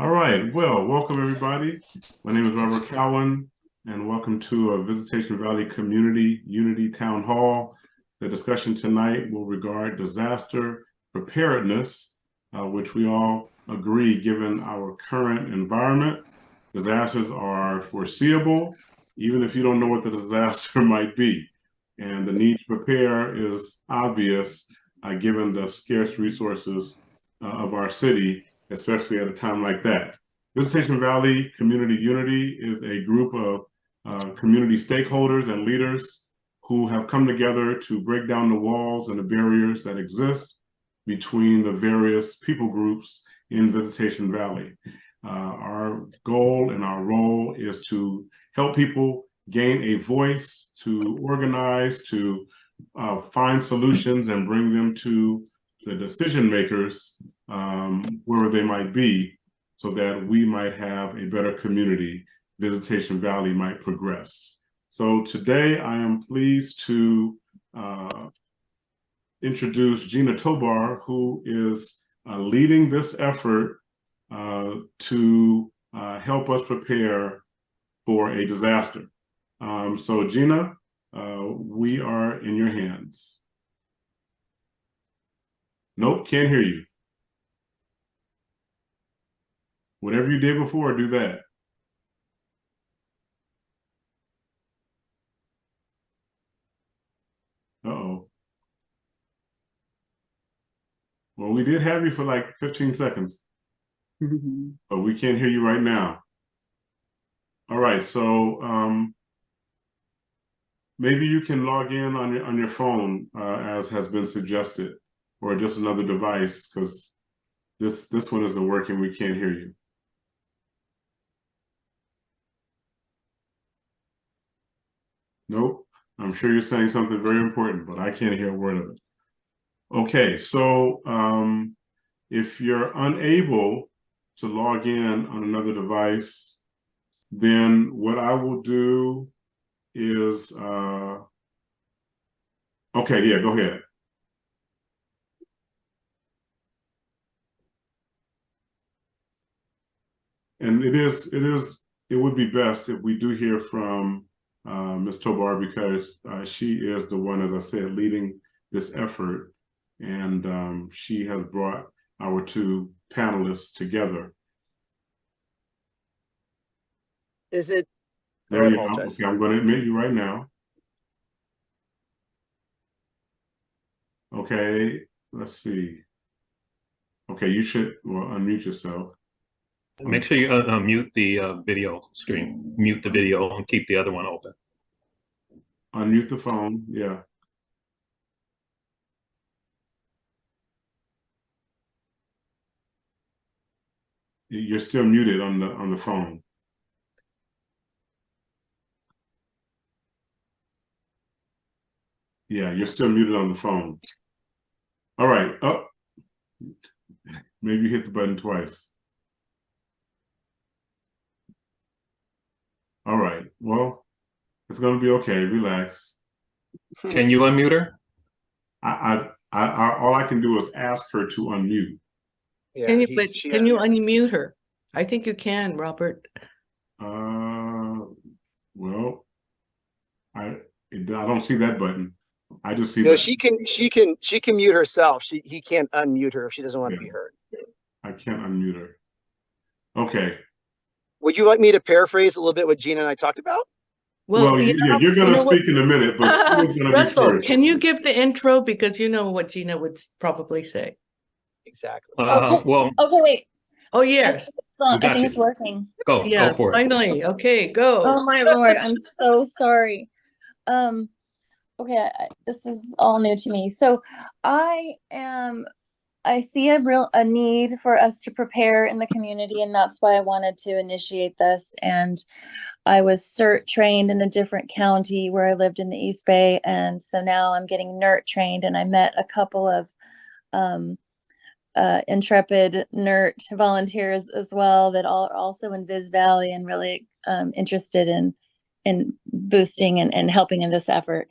All right, well, welcome everybody. My name is Robert Cowan, and welcome to a Visitation Valley Community Unity Town Hall. The discussion tonight will regard disaster preparedness, which we all agree, given our current environment, disasters are foreseeable, even if you don't know what the disaster might be. And the need to prepare is obvious, given the scarce resources of our city, especially at a time like that. Visitation Valley Community Unity is a group of community stakeholders and leaders who have come together to break down the walls and the barriers that exist between the various people groups in Visitation Valley. Our goal and our role is to help people gain a voice, to organize, to find solutions and bring them to the decision makers wherever they might be, so that we might have a better community. Visitation Valley might progress. So today I am pleased to introduce Gina Tobar, who is leading this effort to help us prepare for a disaster. So Gina, we are in your hands. Nope, can't hear you. Whatever you did before, do that. Uh-oh. Well, we did have you for like 15 seconds, but we can't hear you right now. All right, so maybe you can log in on your phone as has been suggested, or just another device, because this one isn't working. We can't hear you. Nope. I'm sure you're saying something very important, but I can't hear a word of it. Okay, so if you're unable to log in on another device, then what I will do is, okay, yeah, go ahead. And it would be best if we do hear from Ms. Tobar, because she is the one, as I said, leading this effort, and she has brought our two panelists together. Is it? There you go. Okay, I'm going to admit you right now. Okay, let's see. Okay, you should unmute yourself. Make sure you mute the video screen. Mute the video and keep the other one open. Unmute the phone, yeah. You're still muted on the phone. Yeah, you're still muted on the phone. All right. Oh, maybe you hit the button twice. All right. Well, it's going to be okay. Relax. Can you unmute her? All I can do is ask her to unmute. Yeah, can you unmute her? I think you can, Robert. Well, I don't see that button. I just see no, that. she can mute herself. He can't unmute her if she doesn't want to be heard. I can't unmute her. Okay. Would you like me to paraphrase a little bit what Gina and I talked about? Well, yeah, you're going to speak in a minute, but Stuart's going to Russell, be first. Can you give the intro, because you know what Gina would probably say? Exactly. Well. Okay, wait. Oh yes. I think it's working. Go. Yeah. Go for finally. it. Okay. Go. Oh my Lord! I'm so sorry. Okay, this is all new to me. So I see a need for us to prepare in the community, and that's why I wanted to initiate this. And I was CERT trained in a different county where I lived in the East Bay, and so now I'm getting NERT trained, and I met a couple of intrepid NERT volunteers as well that are also in Viz Valley and really interested in boosting and helping in this effort.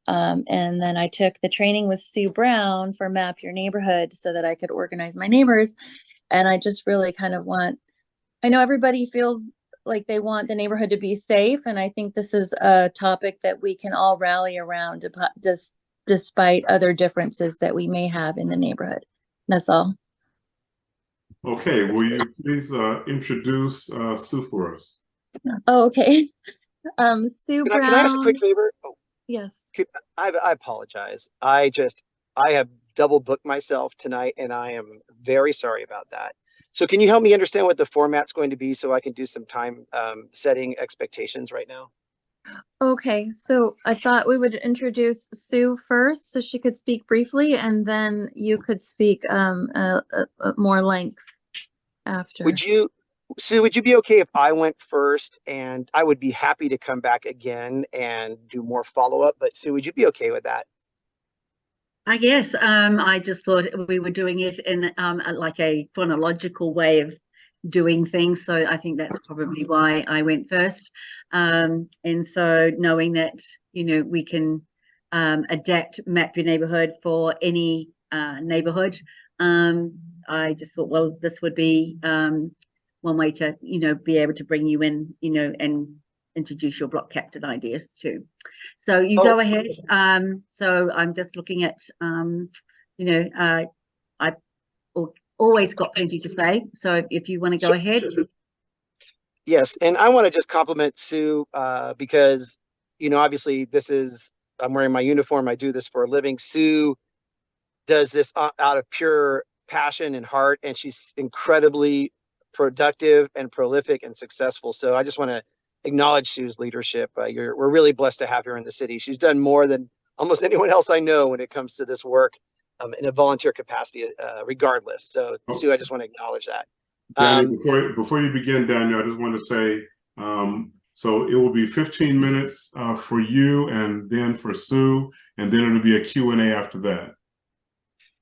And then I took the training with Sue Brown for Map Your Neighborhood so that I could organize my neighbors. And I just really kind of want I know everybody feels like they want the neighborhood to be safe, and I think this is a topic that we can all rally around, despite other differences that we may have in the neighborhood. That's all. Okay, will you please introduce Sue for us? Oh, okay. Sue Brown. Can I ask a quick favor? Oh, yes. I apologize. I have double booked myself tonight, and I am very sorry about that. So can you help me understand what the format's going to be so I can do some time setting expectations right now? Okay, so I thought we would introduce Sue first so she could speak briefly, and then you could speak more length after. Sue, would you be okay if I went first? And I would be happy to come back again and do more follow-up, but Sue, would you be okay with that? I guess I just thought we were doing it in like a chronological way of doing things. So I think that's probably why I went first. And so knowing that, we can map your neighborhood for any neighborhood, I just thought, well, this would be one way to, be able to bring you in, and introduce your block captain ideas too. So you go ahead. So I'm just looking at, I've always got plenty to say. So if you want to go ahead. Yes, and I want to just compliment Sue because, obviously I'm wearing my uniform. I do this for a living. Sue does this out of pure passion and heart, and she's incredibly productive and prolific and successful. So I just want to acknowledge Sue's leadership. We're really blessed to have her in the city. She's done more than almost anyone else I know when it comes to this work in a volunteer capacity, regardless. So Sue, I just want to acknowledge that. Daniel, before you begin, Daniel, I just want to say, so it will be 15 minutes for you and then for Sue, and then it'll be a Q&A after that.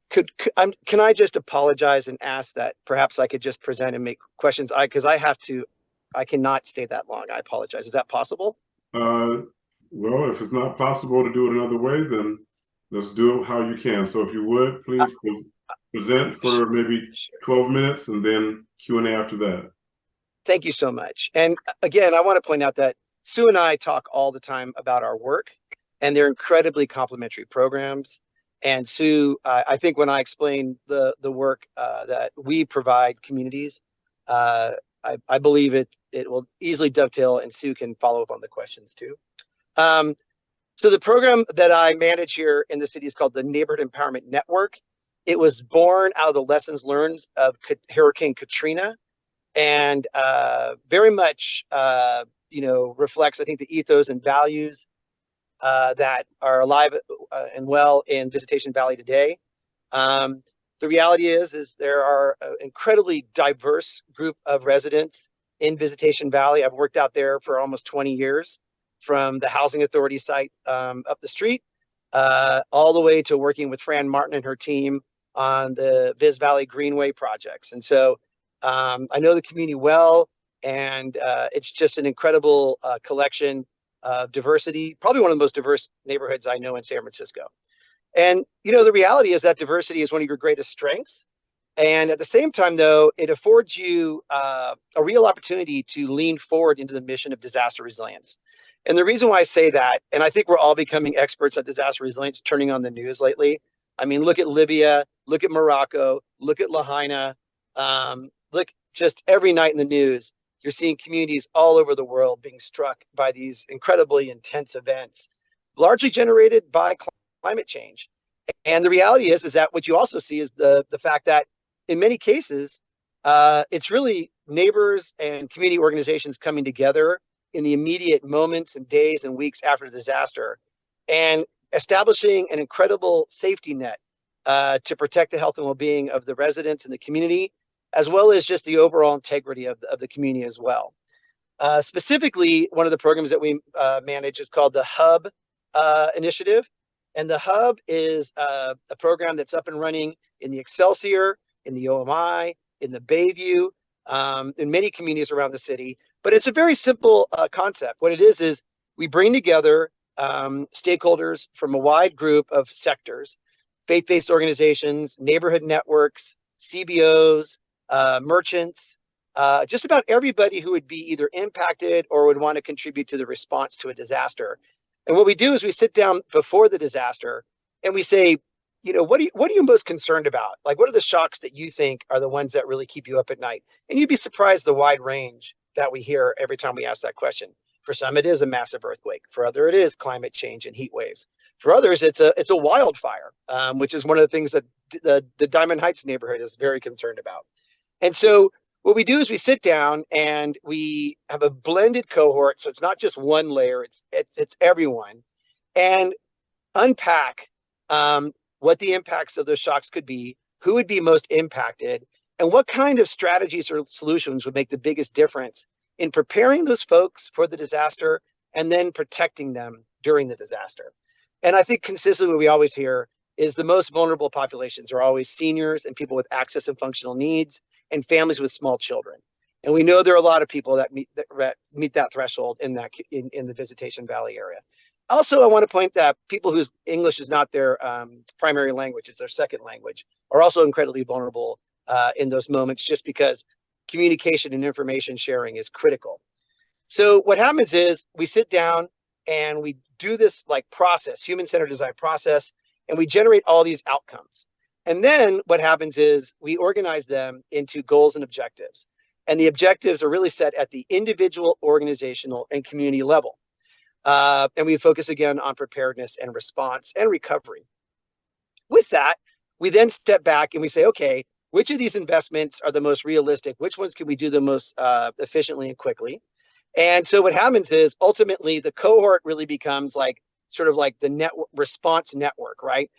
Can I just apologize and ask that perhaps I could just present and make questions? Because I cannot stay that long. I apologize. Is that possible? Well, if it's not possible to do it another way, then let's do it how you can. So if you would, please present for maybe 12 minutes and then Q&A after that. Thank you so much. And again, I want to point out that Sue and I talk all the time about our work, and they're incredibly complementary programs. And Sue, I think when I explain the work that we provide communities, I believe it will easily dovetail, and Sue can follow up on the questions too. So the program that I manage here in the city is called the Neighborhood Empowerment Network. It was born out of the lessons learned of Hurricane Katrina, and very much reflects, I think, the ethos and values that are alive and well in Visitation Valley today. The reality is there are an incredibly diverse group of residents in Visitation Valley. I've worked out there for almost 20 years, from the Housing Authority site up the street, all the way to working with Fran Martin and her team on the Viz Valley Greenway projects. And so I know the community well, and it's just an incredible collection of diversity, probably one of the most diverse neighborhoods I know in San Francisco. And, the reality is that diversity is one of your greatest strengths. And at the same time, though, it affords you a real opportunity to lean forward into the mission of disaster resilience. And the reason why I say that, and I think we're all becoming experts at disaster resilience, turning on the news lately. I mean, look at Libya, look at Morocco, look at Lahaina, look just every night in the news. You're seeing communities all over the world being struck by these incredibly intense events, largely generated by climate change. And the reality is that what you also see is the fact that in many cases, it's really neighbors and community organizations coming together in the immediate moments and days and weeks after the disaster, and establishing an incredible safety net to protect the health and well-being of the residents and the community, as well as just the overall integrity of the community as well. Specifically, one of the programs that we manage is called the Hub initiative. And the Hub is a program that's up and running in the Excelsior, in the OMI, in the Bayview, in many communities around the city. But it's a very simple concept. What it is we bring together stakeholders from a wide group of sectors, faith-based organizations, neighborhood networks, CBOs, merchants, just about everybody who would be either impacted or would want to contribute to the response to a disaster. And what we do is we sit down before the disaster and we say, what are you most concerned about? Like, what are the shocks that you think are the ones that really keep you up at night? And you'd be surprised the wide range that we hear every time we ask that question. For some, it is a massive earthquake. For other, it is climate change and heat waves. For others, it's a wildfire, which is one of the things that the Diamond Heights neighborhood is very concerned about. And so what we do is we sit down and we have a blended cohort. So it's not just one layer, it's everyone, and unpack what the impacts of those shocks could be, who would be most impacted, and what kind of strategies or solutions would make the biggest difference in preparing those folks for the disaster and then protecting them during the disaster. And I think consistently what we always hear is the most vulnerable populations are always seniors and people with access and functional needs and families with small children. And we know there are a lot of people that meet that threshold in the Visitation Valley area. Also, I want to point that people whose English is not their primary language, it's their second language, are also incredibly vulnerable in those moments, just because communication and information sharing is critical. So what happens is we sit down and we do this like process, human-centered design process, and we generate all these outcomes. And then what happens is we organize them into goals and objectives. And the objectives are really set at the individual, organizational, and community level. And we focus again on preparedness and response and recovery. With that, we then step back and we say, okay, which of these investments are the most realistic? Which ones can we do the most efficiently and quickly? And so what happens is ultimately the cohort really becomes like sort of like the response network, right?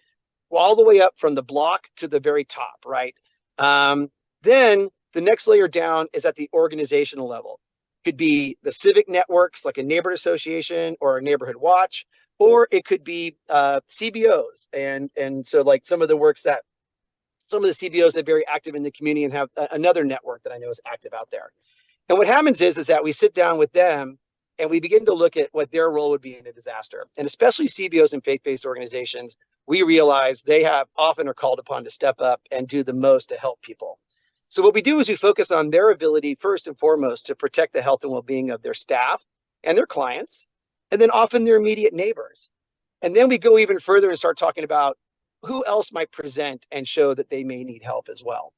All the way up from the block to the very top, right? Then the next layer down is at the organizational level. Could be the civic networks like a neighborhood association or a neighborhood watch, or it could be CBOs. And so like some of the CBOs that are very active in the community and have another network that I know is active out there. And what happens is that we sit down with them and we begin to look at what their role would be in a disaster. And especially CBOs and faith-based organizations, we realize they often are called upon to step up and do the most to help people. So what we do is we focus on their ability, first and foremost, to protect the health and well-being of their staff and their clients, and then often their immediate neighbors. And then we go even further and start talking about who else might present and show that they may need help as well.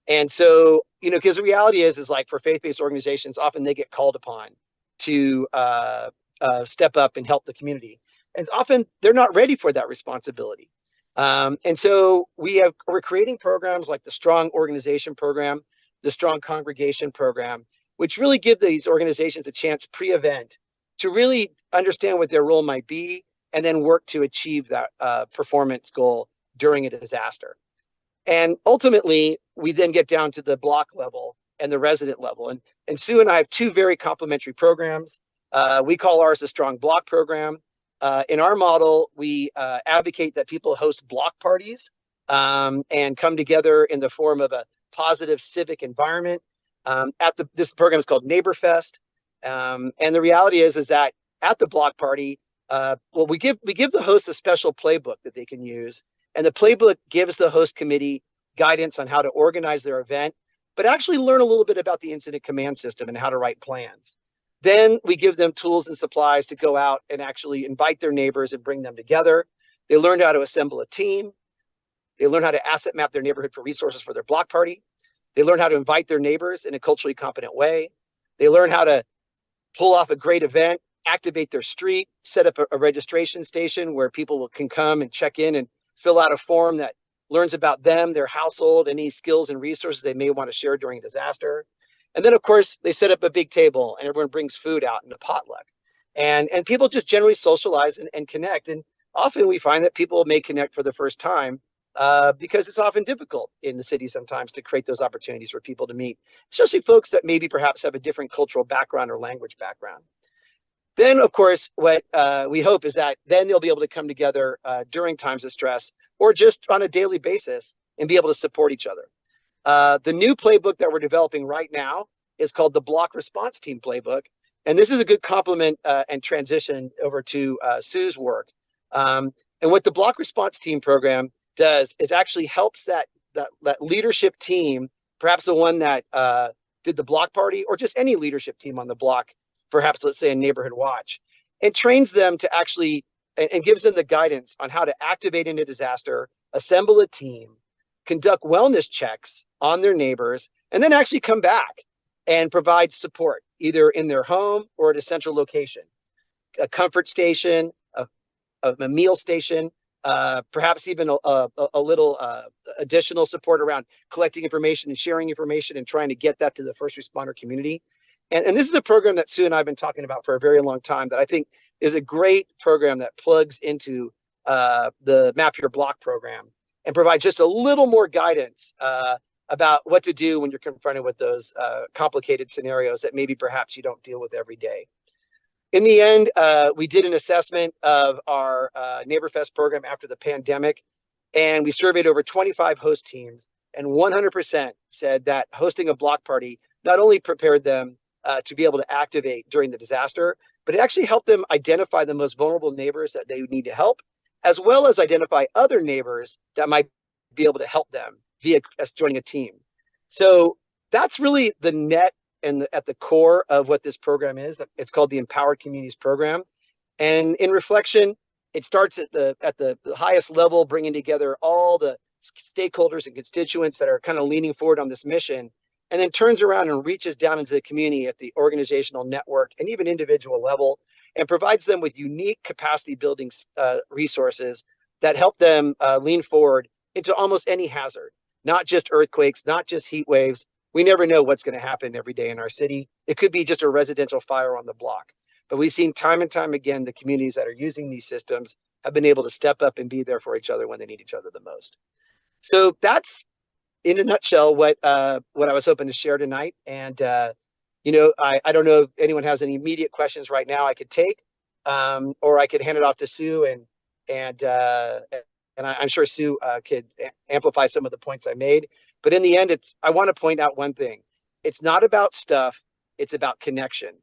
And so, because the reality is like for faith-based organizations, often they get called upon to step up and help the community. And often they're not ready for that responsibility. And so we're creating programs like the Strong Organization Program, the Strong Congregation Program, which really give these organizations a chance pre-event to really understand what their role might be and then work to achieve that performance goal during a disaster. And ultimately, we then get down to the block level and the resident level. And Sue and I have two very complementary programs. We call ours the Strong Block Program. In our model, we advocate that people host block parties and come together in the form of a positive civic environment. This program is called Neighbor Fest. And the reality is that at the block party, we give the hosts a special playbook that they can use. And the playbook gives the host committee guidance on how to organize their event, but actually learn a little bit about the incident command system and how to write plans. Then we give them tools and supplies to go out and actually invite their neighbors and bring them together. They learn how to assemble a team. They learn how to asset map their neighborhood for resources for their block party. They learn how to invite their neighbors in a culturally competent way. They learn how to pull off a great event, activate their street, set up a registration station where people can come and check in and fill out a form that learns about them, their household, any skills and resources they may want to share during a disaster. And then, of course, they set up a big table and everyone brings food out in a potluck. And people just generally socialize and connect. And often we find that people may connect for the first time because it's often difficult in the city sometimes to create those opportunities for people to meet, especially folks that maybe perhaps have a different cultural background or language background. Then, of course, what we hope is that then they'll be able to come together during times of stress or just on a daily basis and be able to support each other. The new playbook that we're developing right now is called the Block Response Team Playbook. And this is a good complement and transition over to Sue's work. And what the Block Response Team program does is actually helps that leadership team, perhaps the one that did the block party, or just any leadership team on the block, perhaps let's say a neighborhood watch, and trains them to actually, and gives them the guidance on how to activate in a disaster, assemble a team, conduct wellness checks on their neighbors, and then actually come back and provide support either in their home or at a central location, a comfort station, a meal station, perhaps even a little additional support around collecting information and sharing information and trying to get that to the first responder community. And this is a program that Sue and I have been talking about for a very long time that I think is a great program that plugs into the Map Your Block program and provides just a little more guidance about what to do when you're confronted with those complicated scenarios that maybe perhaps you don't deal with every day. In the end, we did an assessment of our NeighborFest program after the pandemic, and we surveyed over 25 host teams, and 100% said that hosting a block party not only prepared them to be able to activate during the disaster, but it actually helped them identify the most vulnerable neighbors that they would need to help, as well as identify other neighbors that might be able to help them via joining a team. So that's really the net and at the core of what this program is. It's called the Empowered Communities Program. And in reflection, it starts at the highest level, bringing together all the stakeholders and constituents that are kind of leaning forward on this mission, and then turns around and reaches down into the community at the organizational network and even individual level, and provides them with unique capacity building resources that help them lean forward into almost any hazard, not just earthquakes, not just heat waves. We never know what's going to happen every day in our city. It could be just a residential fire on the block. But we've seen time and time again, the communities that are using these systems have been able to step up and be there for each other when they need each other the most. So that's, in a nutshell, what I was hoping to share tonight. And, you know, I don't know if anyone has any immediate questions right now I could take, or I could hand it off to Sue, and I'm sure Sue could amplify some of the points I made. But in the end, I want to point out one thing. It's not about stuff, it's about connection.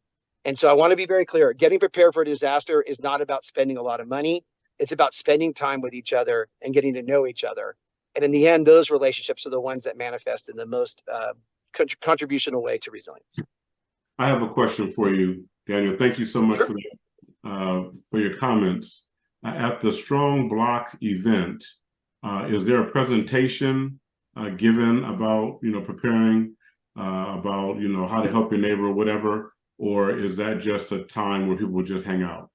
And so I want to be very clear. Getting prepared for a disaster is not about spending a lot of money. It's about spending time with each other and getting to know each other. And in the end, those relationships are the ones that manifest in the most contributional way to resilience. I have a question for you, Daniel. Thank you so much for that, for your comments. At the Strong Block event, is there a presentation given about, you know, preparing, about, you know, how to help your neighbor or whatever, or is that just a time where people just hang out?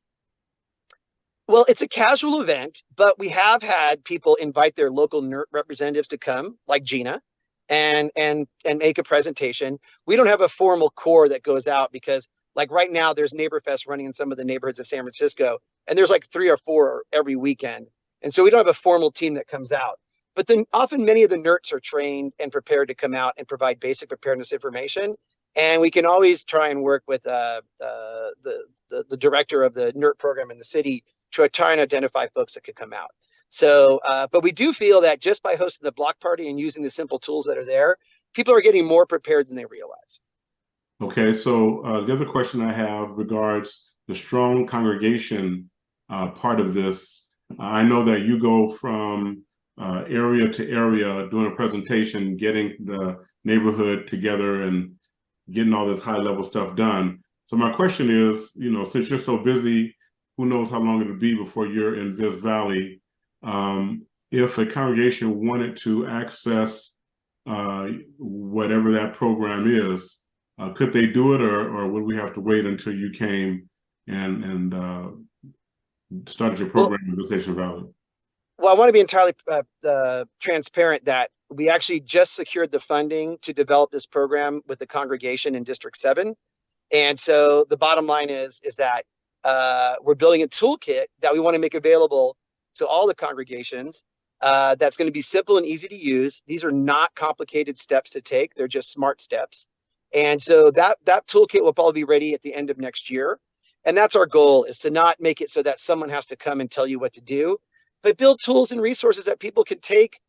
Well, it's a casual event, but we have had people invite their local NERT representatives to come, like Gina, and make a presentation. We don't have a formal core that goes out because, like right now, there's NeighborFest running in some of the neighborhoods of San Francisco, and there's like 3 or 4 every weekend. And so we don't have a formal team that comes out. But then often many of the NERTs are trained and prepared to come out and provide basic preparedness information. And we can always try and work with the director of the NERT program in the city to try and identify folks that could come out. So, but we do feel that just by hosting the block party and using the simple tools that are there, people are getting more prepared than they realize. Okay, so the other question I have regards the strong congregation part of this. I know that you go from area to area doing a presentation, getting the neighborhood together and getting all this high level stuff done. So my question is, you know, since you're so busy, who knows how long it'll be before you're in Viz Valley. If a congregation wanted to access whatever that program is, could they do it, or would we have to wait until you came and started your program in Visitation Valley? Well, I want to be entirely transparent that we actually just secured the funding to develop this program with the congregation in District 7. And so the bottom line is that we're building a toolkit that we want to make available to all the congregations that's going to be simple and easy to use. These are not complicated steps to take. They're just smart steps. And so that toolkit will probably be ready at the end of next year. And that's our goal, is to not make it so that someone has to come and tell you what to do, but build tools and resources that people can take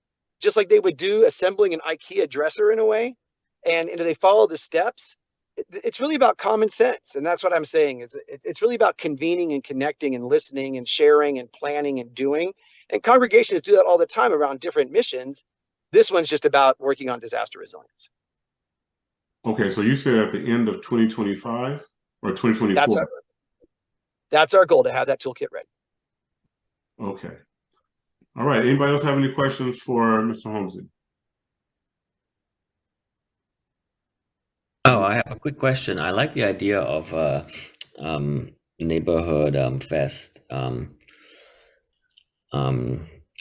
just like they would do assembling an IKEA dresser in a way. And do they follow the steps? It's really about common sense. And that's what I'm saying, is it's really about convening and connecting and listening and sharing and planning and doing. And congregations do that all the time around different missions. This one's just about working on disaster resilience. Okay, so you said at the end of 2025 or 2024? That's our goal, to have that toolkit ready. Okay. All right. Anybody else have any questions for Mr. Holmesy? Oh, I have a quick question. I like the idea of neighborhood fest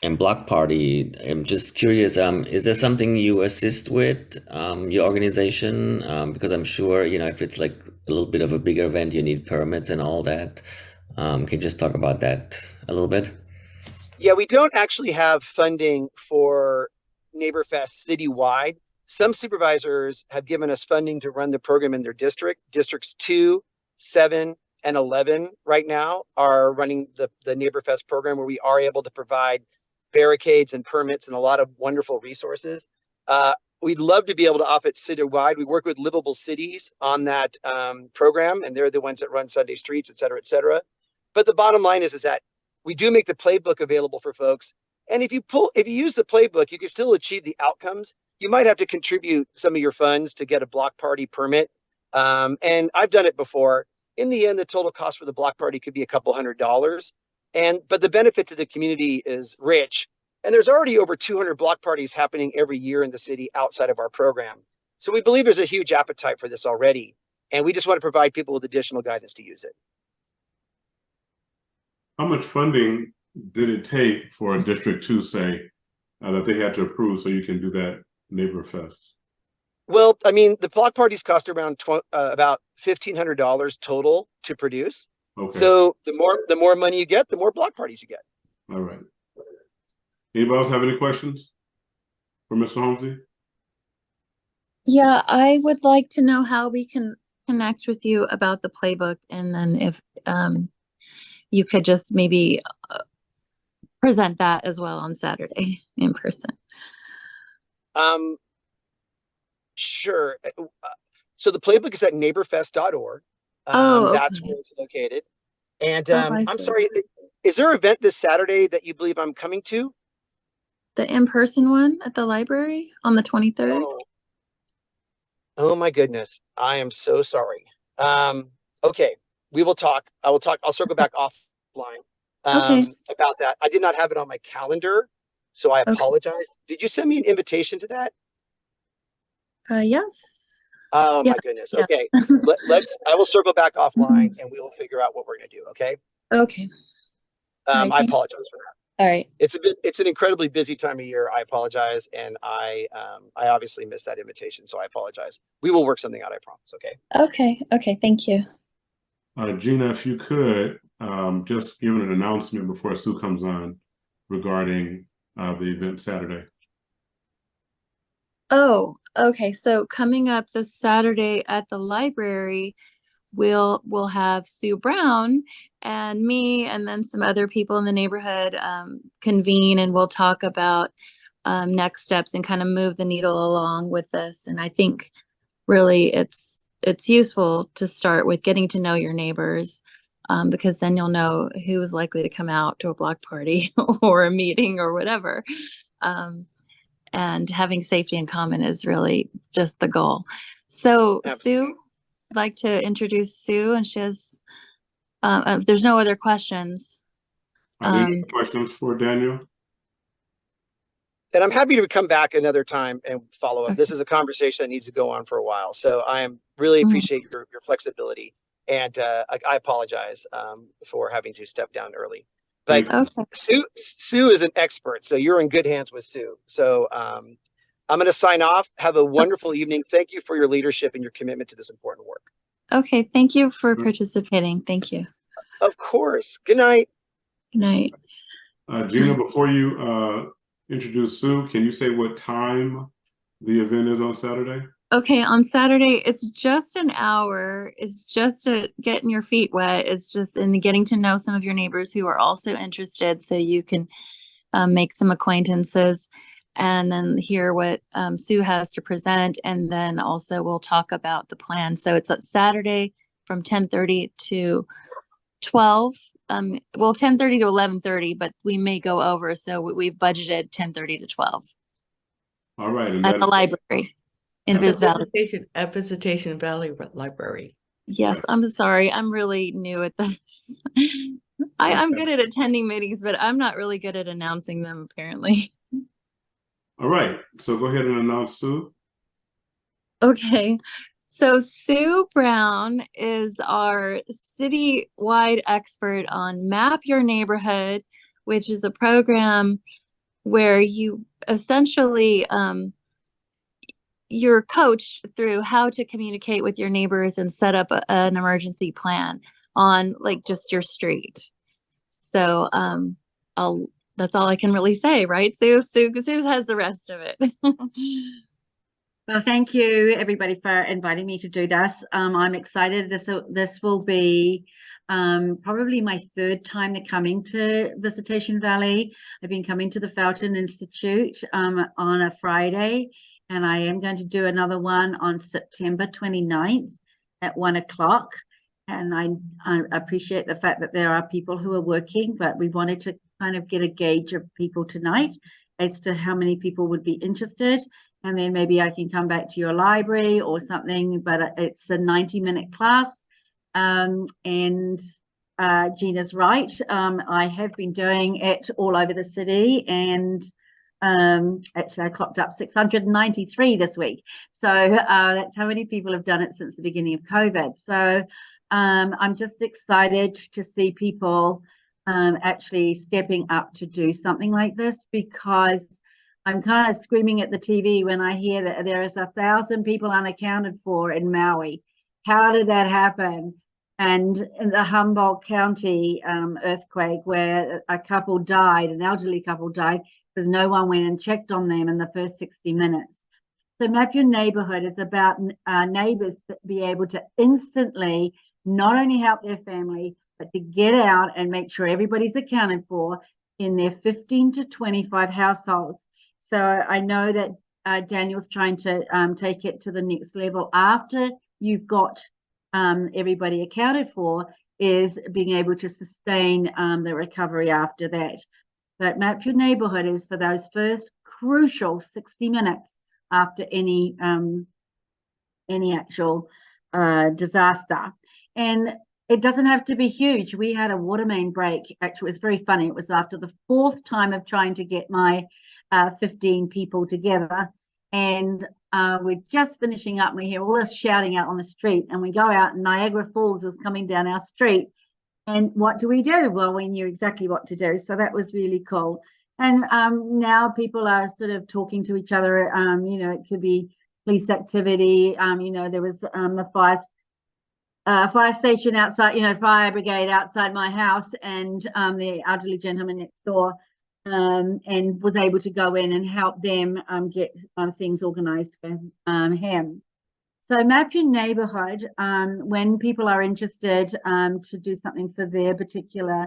and block party. I'm just curious, is there something you assist with, your organization? Because I'm sure, you know, if it's like a little bit of a bigger event, you need permits and all that. Can you just talk about that a little bit? Yeah, we don't actually have funding for NeighborFest citywide. Some supervisors have given us funding to run the program in their district. Districts 2, 7, and 11 right now are running the NeighborFest program, where we are able to provide barricades and permits and a lot of wonderful resources. We'd love to be able to offer it citywide. We work with livable cities on that program, and they're the ones that run Sunday streets, et cetera, et cetera. But the bottom line is that we do make the playbook available for folks. And if you use the playbook, you can still achieve the outcomes. You might have to contribute some of your funds to get a block party permit. And I've done it before. In the end, the total cost for the block party could be a couple $100. But the benefit to the community is rich. And there's already over 200 block parties happening every year in the city outside of our program. So we believe there's a huge appetite for this already. And we just want to provide people with additional guidance to use it. How much funding did it take for a District 2, say, that they had to approve so you can do that Neighbor Fest? Well, I mean, the block parties cost around about $1,500 total to produce. Okay. So the more money you get, the more block parties you get. All right. Anybody else have any questions for Mr. Holmesy? Yeah, I would like to know how we can connect with you about the playbook, and then if you could just maybe present that as well on Saturday in person. Sure. So the playbook is at neighborfest.org. That's where it's located. And I'm sorry, is there an event this Saturday that you believe I'm coming to? The in-person one at the library on the 23rd? Oh my goodness. I am so sorry. Okay, we will talk. I'll circle back offline about that. I did not have it on my calendar, so I apologize. Okay. Did you send me an invitation to that? Yes. Oh my goodness. Yeah. Okay. I will circle back offline and we will figure out what we're going to do. Okay. Okay. I apologize for that. All right. It's an incredibly busy time of year. I apologize. And I obviously missed that invitation. So I apologize. We will work something out. I promise. Okay. Okay. Okay. Thank you. Gina, if you could just give an announcement before Sue comes on regarding the event Saturday. Oh, okay. So coming up this Saturday at the library, we'll have Sue Brown and me, and then some other people in the neighborhood convene, and we'll talk about next steps and kind of move the needle along with this. And I think really it's useful to start with getting to know your neighbors, because then you'll know who is likely to come out to a block party or a meeting or whatever. And having safety in common is really just the goal. So absolutely. Sue, I'd like to introduce Sue, and she has, if there's no other questions. Any questions for Daniel? And I'm happy to come back another time and follow up. Okay. This is a conversation that needs to go on for a while. So I really appreciate your flexibility. And I apologize for having to step down early. But Sue is an expert, so you're in good hands with Sue. So I'm going to sign off. Have a wonderful evening. Thank you for your leadership and your commitment to this important work. Okay, thank you for participating. Thank you. Of course. Good night. Good night. Gina, before you introduce Sue, can you say what time the event is on Saturday? Okay, on Saturday, it's just an hour. It's just getting your feet wet. It's just in getting to know some of your neighbors who are also interested, so you can make some acquaintances and then hear what Sue has to present. And then also we'll talk about the plan. So it's on Saturday from 10:30 to 12. Well, 10:30 to 11:30, but we may go over. So we've budgeted 10:30 to 12. All right. And at the library. in At Viz Valley. At Visitation Valley Library. Yes, I'm sorry. I'm really new at this. I'm good at attending meetings, but I'm not really good at announcing them, apparently. All right, so go ahead and announce Sue. Okay, so Sue Brown is our citywide expert on Map Your Neighborhood, which is a program where you essentially you're coached through how to communicate with your neighbors and set up an emergency plan on like just your street. So that's all I can really say, right, Sue? Sue has the rest of it. Well, thank you everybody for inviting me to do this. I'm excited. This will be probably my third time coming to Visitation Valley. I've been coming to the Fountain Institute on a Friday, and I am going to do another one on September 29th at 1 o'clock. And I appreciate the fact that there are people who are working, but we wanted to kind of get a gauge of people tonight as to how many people would be interested. And then maybe I can come back to your library or something, but it's a 90-minute class. And Gina's right. I have been doing it all over the city, and actually I clocked up 693 this week. So that's how many people have done it since the beginning of COVID. So I'm just excited to see people actually stepping up to do something like this, because I'm kind of screaming at the TV when I hear that there is 1,000 people unaccounted for in Maui. How did that happen? And in the Humboldt County earthquake, where a couple died, an elderly couple died, because no one went and checked on them in the first 60 minutes. So Map Your Neighborhood is about neighbors to be able to instantly not only help their family, but to get out and make sure everybody's accounted for in their 15 to 25 households. So I know that Daniel's trying to take it to the next level after you've got everybody accounted for, is being able to sustain the recovery after that. But Map Your Neighborhood is for those first crucial 60 minutes after any actual disaster. And it doesn't have to be huge. We had a water main break. Actually, it was very funny. It was after the 4th time of trying to get my 15 people together, and we're just finishing up, and we hear all this shouting out on the street, and we go out and Niagara Falls is coming down our street. And what do? Well, we knew exactly what to do, so that was really cool. And now people are sort of talking to each other. You know, it could be police activity. You know, there was the fire station outside, you know, fire brigade outside my house, and the elderly gentleman next door, and was able to go in and help them get things organized for him. So Map Your Neighborhood, when people are interested to do something for their particular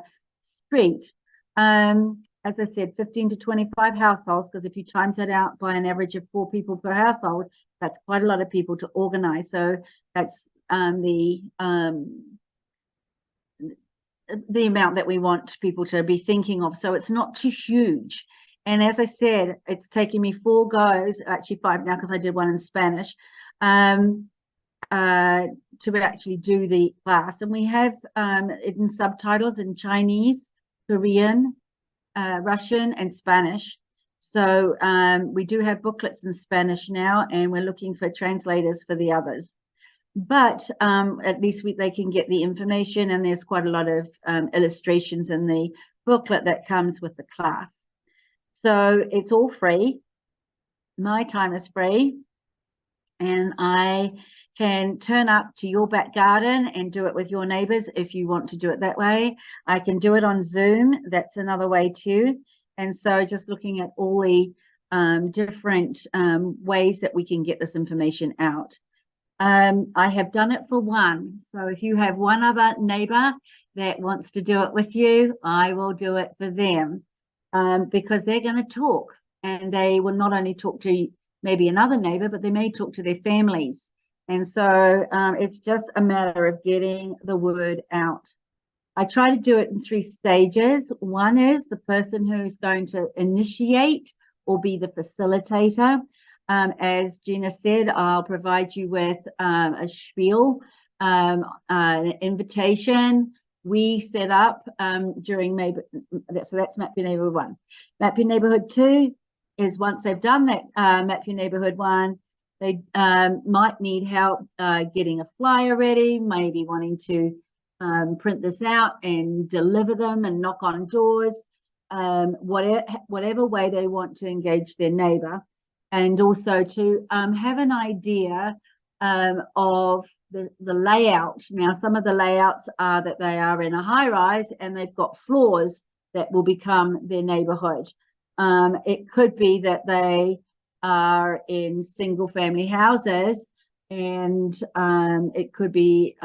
street, as I said, 15 to 25 households, because if you times that out by an average of 4 people per household, that's quite a lot of people to organize. So that's the amount that we want people to be thinking of. So it's not too huge. And as I said, it's taken me 4 goes, actually 5 now, because I did one in Spanish, to actually do the class. And we have it in subtitles in Chinese, Korean, Russian, and Spanish. So we do have booklets in Spanish now, and we're looking for translators for the others. But at least they can get the information, and there's quite a lot of illustrations in the booklet that comes with the class. So it's all free. My time is free, and I can turn up to your back garden and do it with your neighbors if you want to do it that way. I can do it on Zoom. That's another way too. And so just looking at all the different ways that we can get this information out. I have done it for one. So if you have one other neighbor that wants to do it with you, I will do it for them, because they're going to talk, and they will not only talk to maybe another neighbor, but they may talk to their families. And so it's just a matter of getting the word out. I try to do it in 3 stages. One is the person who's going to initiate or be the facilitator. As Gina said, I'll provide you with a spiel, an invitation. We set up during maybe, so that's Map Your Neighborhood 1. Map Your Neighborhood 2 is once they've done that Map Your Neighborhood 1, they might need help getting a flyer ready, maybe wanting to print this out and deliver them and knock on doors, whatever way they want to engage their neighbor. And also to have an idea of the layout. Now, some of the layouts are that they are in a high rise and they've got floors that will become their neighborhood. It could be that they are in single family houses, and it could be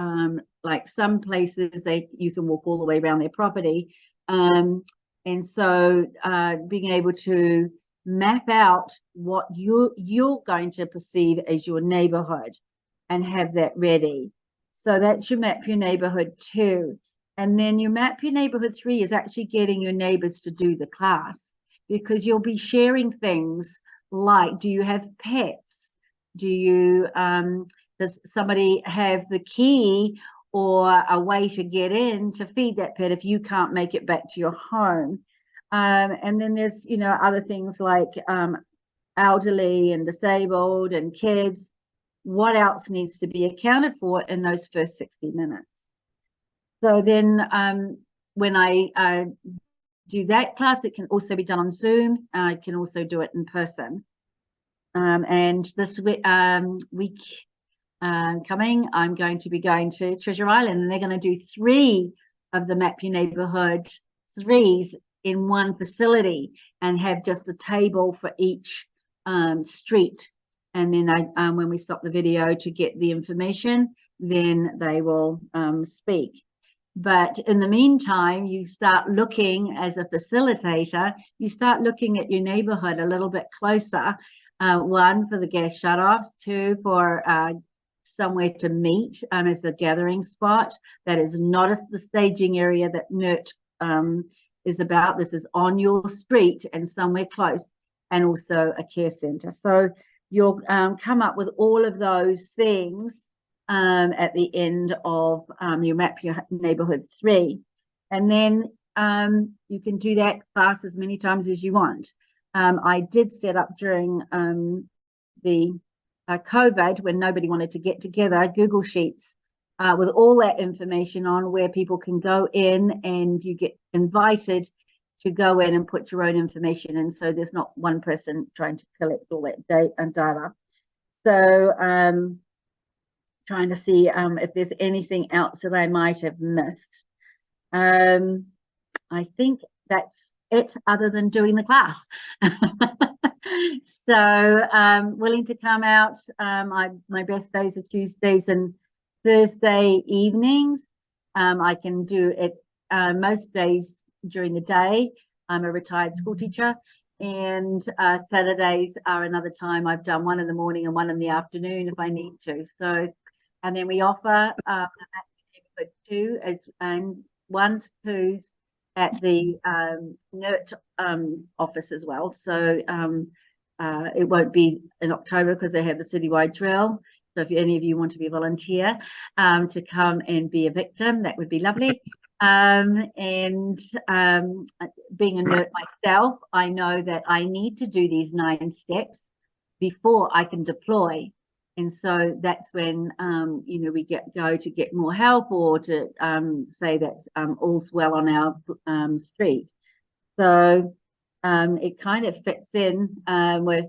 like some places you can walk all the way around their property. And so being able to map out what you're going to perceive as your neighborhood and have that ready. So that's your Map Your Neighborhood 2. And then your Map Your Neighborhood 3 is actually getting your neighbors to do the class, because you'll be sharing things like, do you have pets? Do you, does somebody have the key or a way to get in to feed that pet if you can't make it back to your home? And then there's, you know, other things like elderly and disabled and kids. What else needs to be accounted for in those first 60 minutes? So then when I do that class, it can also be done on Zoom. I can also do it in person. And this week coming, I'm going to be going to Treasure Island, and they're going to do 3 of the Map Your Neighborhood 3s in one facility and have just a table for each street. And then when we stop the video to get the information, then they will speak. But in the meantime, you start looking, as a facilitator, you start looking at your neighborhood a little bit closer. 1, for the gas shutoffs, 2, for somewhere to meet as a gathering spot. That is not the staging area that NERT is about. This is on your street and somewhere close, and also a care center. So you'll come up with all of those things at the end of your Map Your Neighborhood 3. And then you can do that class as many times as you want. I did set up during the COVID, when nobody wanted to get together, Google Sheets with all that information on, where people can go in and you get invited to go in and put your own information in. So there's not one person trying to collect all that data. So trying to see if there's anything else that I might have missed. I think that's it, other than doing the class. So willing to come out. My best days are Tuesdays and Thursday evenings. I can do it most days during the day. I'm a retired school teacher, and Saturdays are another time. I've done 1 in the morning and 1 in the afternoon if I need to. So, and then we offer neighborhood 2 as 1s, 2s at the NERT office as well. So it won't be in October because they have the citywide drill. So if any of you want to be a volunteer to come and be a victim, that would be lovely. And being a NERT myself, I know that I need to do these 9 steps before I can deploy. And so that's when, you know, we go to get more help, or to say that all's well on our street. So it kind of fits in with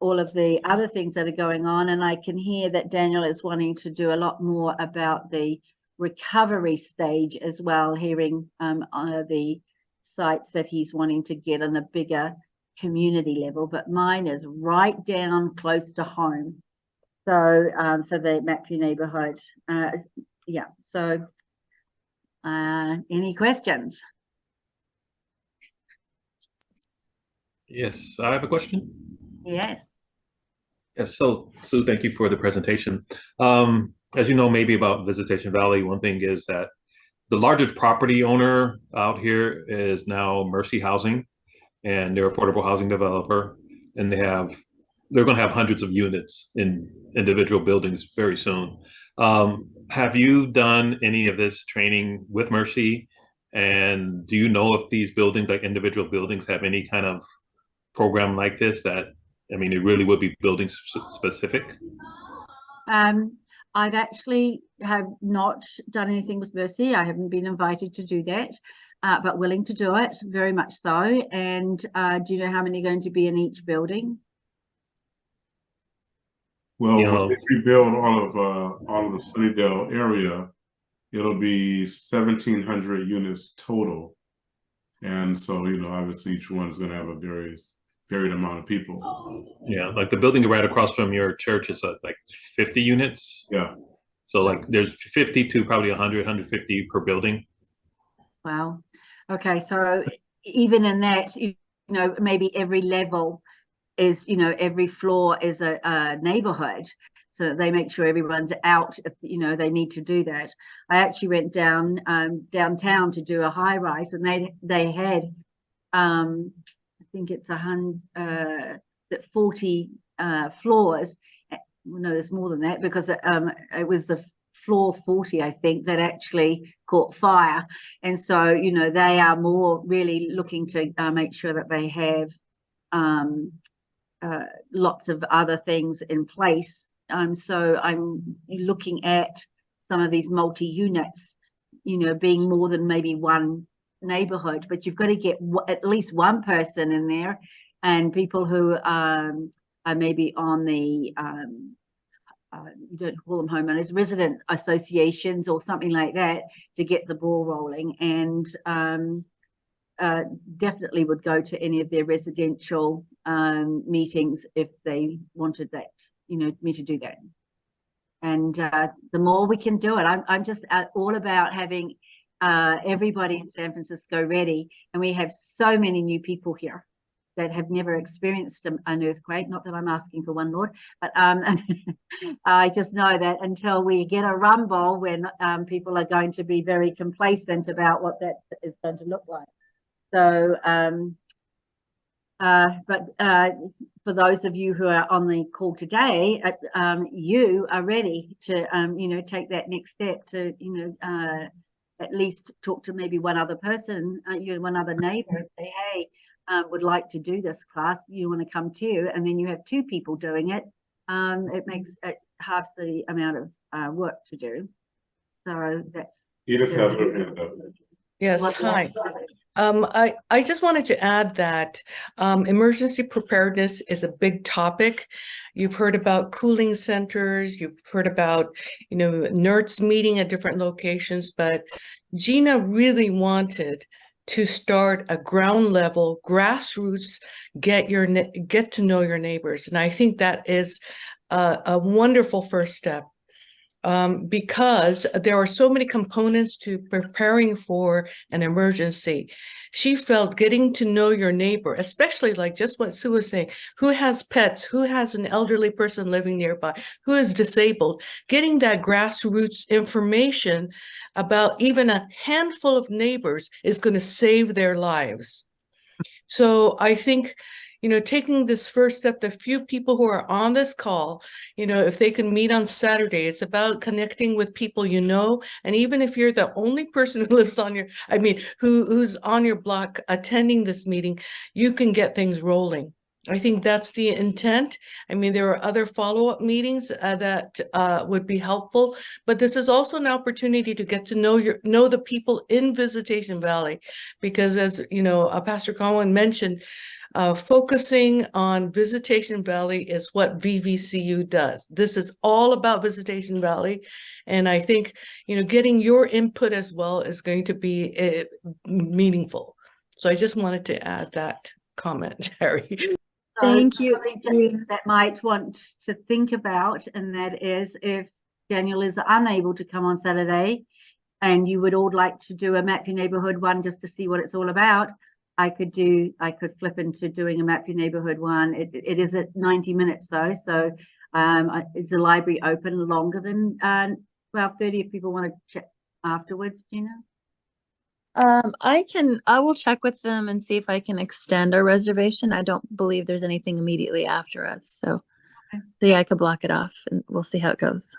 all of the other things that are going on. And I can hear that Daniel is wanting to do a lot more about the recovery stage as well, hearing the sites that he's wanting to get on a bigger community level. But mine is right down close to home. So for the Map Your Neighborhood. Yeah, so any questions? Yes, I have a question. Yes. Yes, so Sue, thank you for the presentation. As you know, maybe about Visitation Valley, one thing is that the largest property owner out here is now Mercy Housing, and they're affordable housing developer, and they have they're going to have hundreds of units in individual buildings very soon. Have you done any of this training with Mercy? And do you know if these buildings, like individual buildings, have any kind of program like this that, I mean, it really would be building specific? I've actually have not done anything with Mercy. I haven't been invited to do that, but willing to do it, very much so. And do you know how many are going to be in each building? Well, if we build all of the Sunnydale area, it'll be 1,700 units total. And so, you know, obviously each one's going to have a varied amount of people. Yeah, like the building right across from your church is like 50 units. Yeah. So like there's 50 to probably 100, 150 per building. Wow. Okay. So even in that, you know, maybe every level is, you know, every floor is a neighborhood. So they make sure everyone's out if, you know, they need to do that. I actually went downtown to do a high rise, and they had, I think it's 40 floors. No, there's more than that, because it was the floor 40, I think, that actually caught fire. And so, you know, they are more really looking to make sure that they have lots of other things in place. So I'm looking at some of these multi-units, you know, being more than maybe one neighborhood, but you've got to get at least one person in there, and people who are maybe on the you don't call them homeowners, resident associations or something like that, to get the ball rolling. And definitely would go to any of their residential meetings if they wanted that, you know, me to do that. And the more we can do it, I'm just all about having everybody in San Francisco ready. And we have so many new people here that have never experienced an earthquake. Not that I'm asking for one, Lord, but I just know that until we get a rumble, when people are going to be very complacent about what that is going to look like. So, for those of you who are on the call today, you are ready to, you know, take that next step to, you know, at least talk to maybe one other person, you know, one other neighbor, and say, hey, would like to do this class. You want to come too? And then you have two people doing it. It makes it halves the amount of work to do. So that's. Edith has her hand up. Yes, hi. I just wanted to add that emergency preparedness is a big topic. You've heard about cooling centers, you've heard about, you know, NERDs meeting at different locations, but Gina really wanted to start a ground level, grassroots, get to know your neighbors. And I think that is a wonderful first step. Because there are so many components to preparing for an emergency. She felt getting to know your neighbor, especially like just what Sue was saying, who has pets, who has an elderly person living nearby, who is disabled, getting that grassroots information about even a handful of neighbors is going to save their lives. So I think, you know, taking this first step, the few people who are on this call, you know, if they can meet on Saturday, it's about connecting with people you know. And even if you're the only person who lives on your, I mean, who's on your block attending this meeting, you can get things rolling. I think that's the intent. I mean, there are other follow-up meetings that would be helpful, but this is also an opportunity to get to know the people in Visitation Valley, because as you know, Pastor Cowan mentioned, focusing on Visitation Valley is what VVCU does. This is all about Visitation Valley. And I think, you know, getting your input as well is going to be meaningful. So I just wanted to add that comment, Harry. Thank you. That might want to think about, and that is, if Daniel is unable to come on Saturday and you would all like to do a Map Your Neighborhood one just to see what it's all about, I could flip into doing a Map Your Neighborhood one. It is at 90 minutes though, so is the library open longer than 12:30 if people want to chat afterwards, Gina? I will check with them and see if I can extend our reservation. I don't believe there's anything immediately after us, so yeah, I could block it off and we'll see how it goes.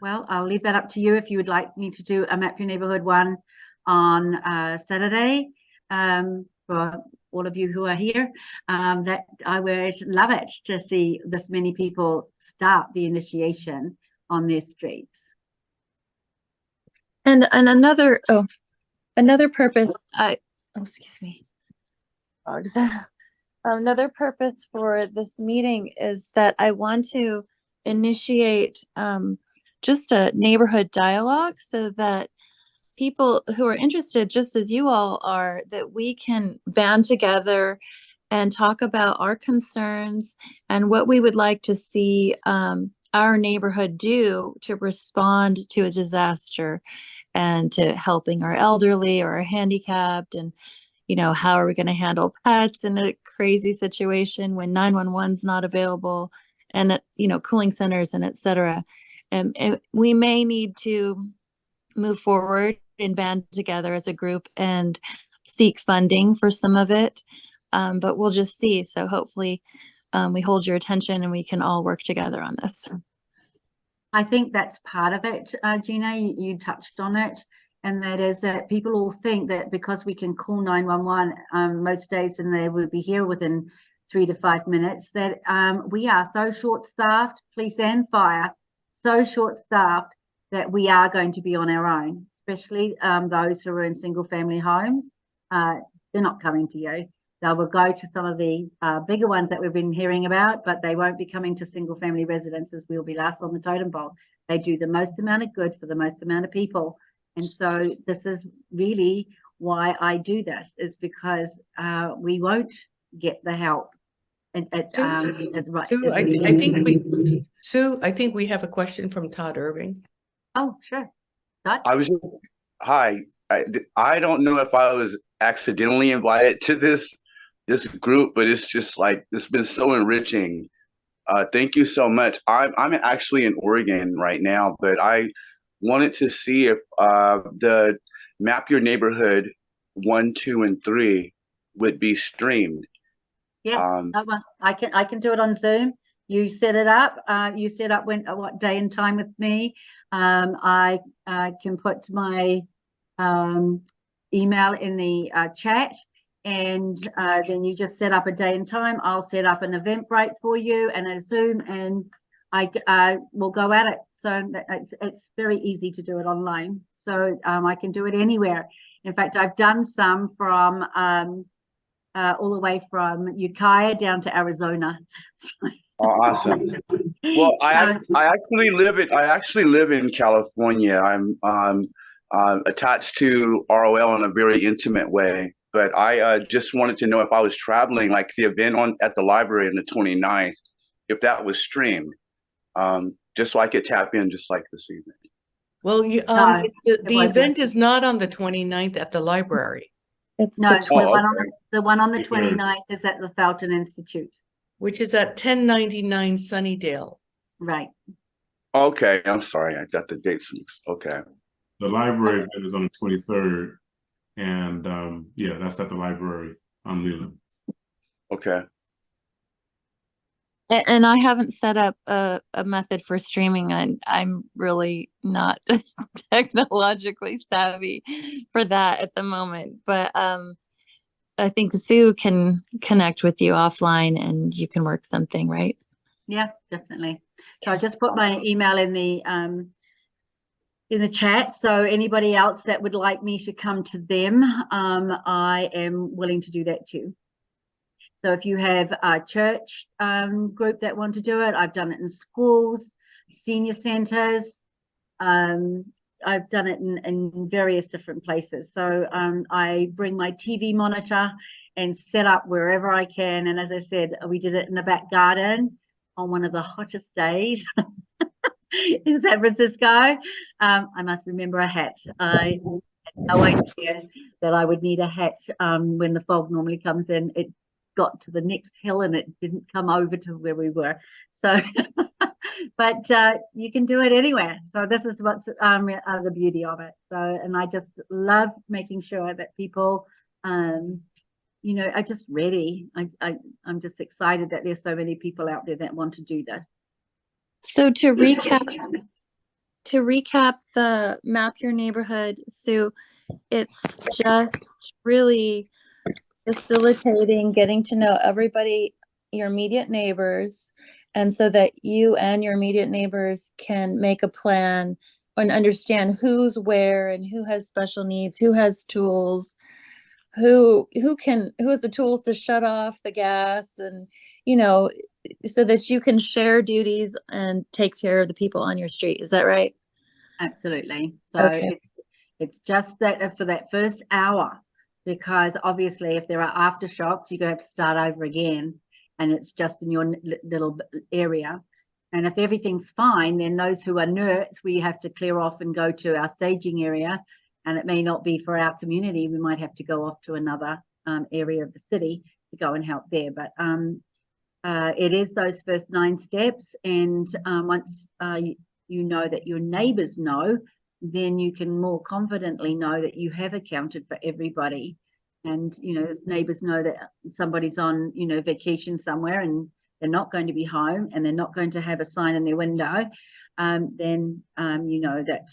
Well, I'll leave that up to you if you would like me to do a Map Your Neighborhood one on Saturday. For all of you who are here, that I would love it to see this many people start the initiation on their streets. And another purpose, excuse me. Another purpose for this meeting is that I want to initiate just a neighborhood dialogue so that people who are interested, just as you all are, that we can band together and talk about our concerns and what we would like to see our neighborhood do to respond to a disaster and to helping our elderly or our handicapped, and how are we going to handle pets in a crazy situation when 911's not available, and cooling centers and etc. And we may need to move forward and band together as a group and seek funding for some of it, but we'll just see. So hopefully we hold your attention and we can all work together on this. I think that's part of it, Gina, you touched on it, and that is that people all think that because we can call 911 most days and they will be here within 3 to 5 minutes, that we are so short-staffed, police and fire, so short-staffed that we are going to be on our own, especially those who are in single-family homes. They're not coming to you. They will go to some of the bigger ones that we've been hearing about, but they won't be coming to single-family residences. We'll be last on the totem pole. They do the most amount of good for the most amount of people. And so this is really why I do this, is because we won't get the help. Sue, I think we have a question from Todd Irving. Oh, sure. Todd? Hi. I don't know if I was accidentally invited to this group, but it's just like, it's been so enriching. Thank you so much. I'm actually in Oregon right now, but I wanted to see if the Map Your Neighborhood 1, 2, and 3 would be streamed. Yeah, I can do it on Zoom. You set it up. You set up what day and time with me. I can put my email in the chat, and then you just set up a day and time. I'll set up an Eventbrite for you and a Zoom, and I will go at it. So it's very easy to do it online. So I can do it anywhere. In fact, I've done some from all the way from Ukiah down to Arizona. Oh, awesome. Well, I actually live in California. I'm attached to ROL in a very intimate way, but I just wanted to know if I was traveling, like the event at the library on the 29th, if that was streamed, just so I could tap in just like this evening. Well, the event is not on the 29th at the library. It's no, the one on the 23rd. 29th is at the Felton Institute, which is at 1099 Sunnydale. Right. Okay, I'm sorry, I got the dates mixed. Okay. The library event is on the 23rd, and yeah, that's at the library on Leland. Okay. And I haven't set up a method for streaming. I'm really not technologically savvy for that at the moment. But I think Sue can connect with you offline and you can work something, right? Yeah, definitely. So I just put my email in the chat. So anybody else that would like me to come to them, I am willing to do that too. So if you have a church group that want to do it, I've done it in schools, senior centers. I've done it in various different places. So I bring my TV monitor and set up wherever I can. And as I said, we did it in the back garden on one of the hottest days in San Francisco. I must remember a hat. I had no idea that I would need a hat when the fog normally comes in. It got to the next hill and it didn't come over to where we were. So but you can do it anywhere. So this is what's the beauty of it. So, and I just love making sure that people, you know, are just ready. I'm just excited that there's so many people out there that want to do this. So to recap the Map Your Neighborhood, Sue, it's just really facilitating getting to know everybody, your immediate neighbors, and so that you and your immediate neighbors can make a plan and understand who's where and who has special needs, who has tools, who has the tools to shut off the gas, and you know, so that you can share duties and take care of the people on your street. Is that right? Absolutely. So Okay. it's just that for that first hour, because obviously if there are aftershocks, you're going to have to start over again, and it's just in your little area. And if everything's fine, then those who are nerds, we have to clear off and go to our staging area. And it may not be for our community. We might have to go off to another area of the city to go and help there. But it is those first 9 steps. And once you know that your neighbors know, then you can more confidently know that you have accounted for everybody. And, you know, neighbors know that somebody's on, you know, vacation somewhere and they're not going to be home and they're not going to have a sign in their window, then you know that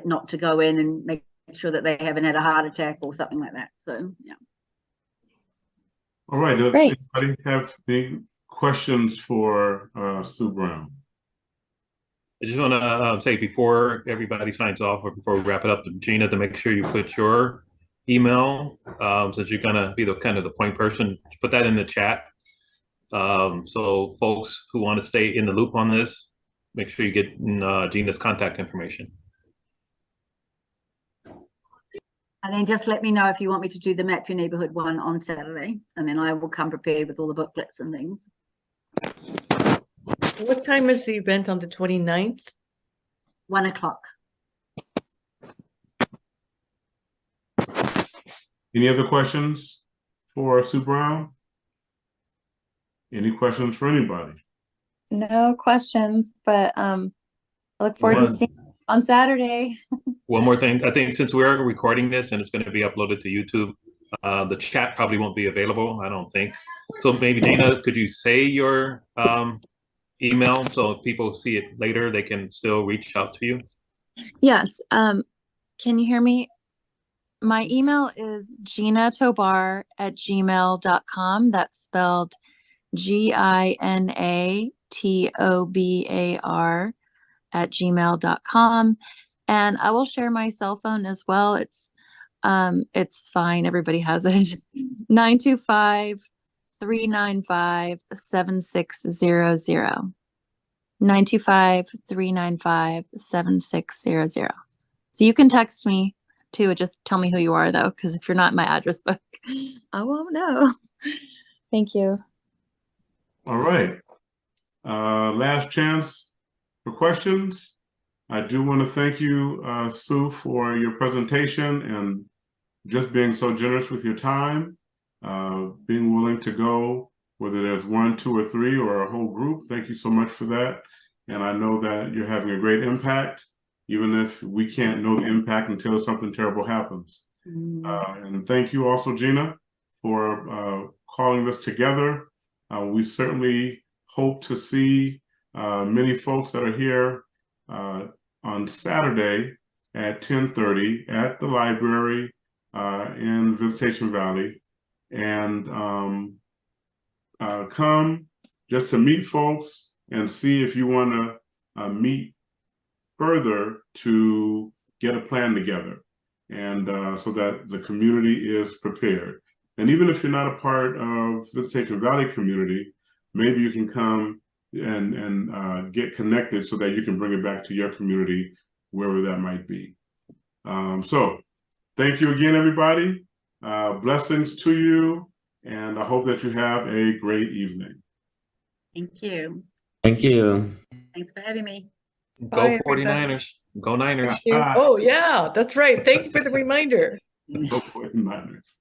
not to go in and make sure that they haven't had a heart attack or something like that. So, yeah. All right. Does Great. anybody have any questions for Sue Brown? I just want to say before everybody signs off or before we wrap it up, Gina, to make sure you put your email, since you're gonna be the kind of the point person, put that in the chat. So folks who want to stay in the loop on this, make sure you get Gina's contact information. And then just let me know if you want me to do the Map Your Neighborhood one on Saturday, and then I will come prepared with all the booklets and things. What time is the event on the 29th? 1 o'clock. Any other questions for Sue Brown? Any questions for anybody? No questions, but I look forward to seeing you on Saturday. One more thing, I think since we're recording this and it's going to be uploaded to YouTube, the chat probably won't be available, I don't think. So maybe Gina, could you say your email so if people see it later, they can still reach out to you? Yes. Can you hear me? My email is ginatobar@gmail.com. That's spelled GINATOBAR@gmail.com. And I will share my cell phone as well. It's fine. Everybody has it. 925-395-7600. 925-395-7600. So you can text me too. Just tell me who you are though, because if you're not in my address book, I won't know. Thank you. All right. Last chance for questions. I do want to thank you, Sue, for your presentation and just being so generous with your time, being willing to go, whether there's 1, 2, or 3, or a whole group. Thank you so much for that. And I know that you're having a great impact, even if we can't know the impact until something terrible happens. And thank you also, Gina, for calling this together. We certainly hope to see many folks that are here on Saturday at 10:30 at the library in Visitation Valley, and come just to meet folks and see if you want to meet further to get a plan together, and so that the community is prepared. And even if you're not a part of Visitation Valley community, maybe you can come and get connected so that you can bring it back to your community, wherever that might be. So thank you again, everybody. Blessings to you, and I hope that you have a great evening. Thank you. Thank you. Thanks for having me. Bye, Go 49ers. Go Niners. Oh, yeah, that's right. Thank you for the reminder. Go 49ers.